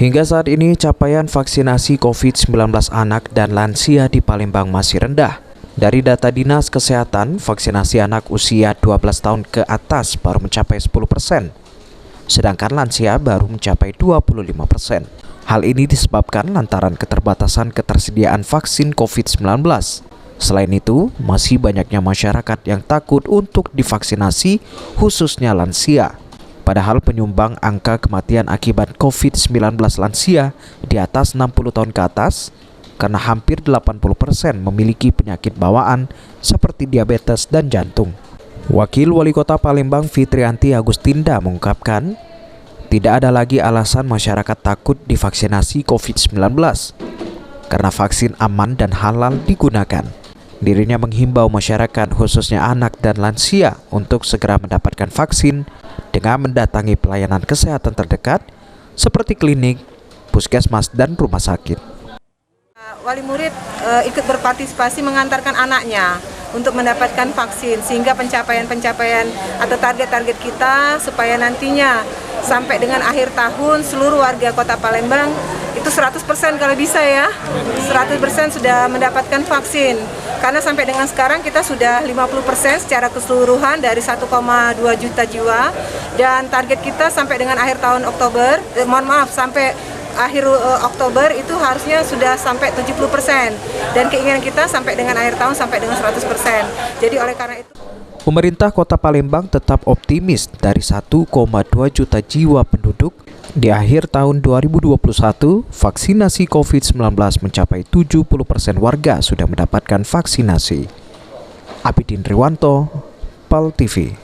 Hingga saat ini capaian vaksinasi COVID-19 anak dan lansia di Palembang masih rendah. Dari data Dinas Kesehatan, vaksinasi anak usia 12 tahun ke atas baru mencapai 10%, sedangkan lansia baru mencapai 25%. Hal ini disebabkan lantaran keterbatasan ketersediaan vaksin COVID-19. Selain itu, masih banyaknya masyarakat yang takut untuk divaksinasi, khususnya lansia. Padahal penyumbang angka kematian akibat COVID-19 lansia di atas 60 tahun ke atas, karena hampir 80% memiliki penyakit bawaan seperti diabetes dan jantung. Wakil Wali Kota Palembang Fitrianti Agustinda mengungkapkan, tidak ada lagi alasan masyarakat takut divaksinasi COVID-19 karena vaksin aman dan halal digunakan. Dirinya menghimbau masyarakat khususnya anak dan lansia untuk segera mendapatkan vaksin dengan mendatangi pelayanan kesehatan terdekat seperti klinik, puskesmas, dan rumah sakit. Wali murid ikut berpartisipasi mengantarkan anaknya untuk mendapatkan vaksin, sehingga pencapaian atau target-target kita supaya nantinya sampai dengan akhir tahun seluruh warga Kota Palembang itu 100% kalau bisa ya, 100% sudah mendapatkan vaksin. Karena sampai dengan sekarang kita sudah 50% secara keseluruhan dari 1,2 juta jiwa, dan target kita sampai dengan akhir tahun Oktober, sampai akhir Oktober itu harusnya sudah sampai 70%, dan keinginan kita sampai dengan akhir tahun sampai dengan 100%. Jadi oleh karena itu, pemerintah Kota Palembang tetap optimis dari 1,2 juta jiwa penduduk. Di akhir tahun 2021, vaksinasi COVID-19 mencapai 70% warga sudah mendapatkan vaksinasi. Abidin Riwanto, PAL TV.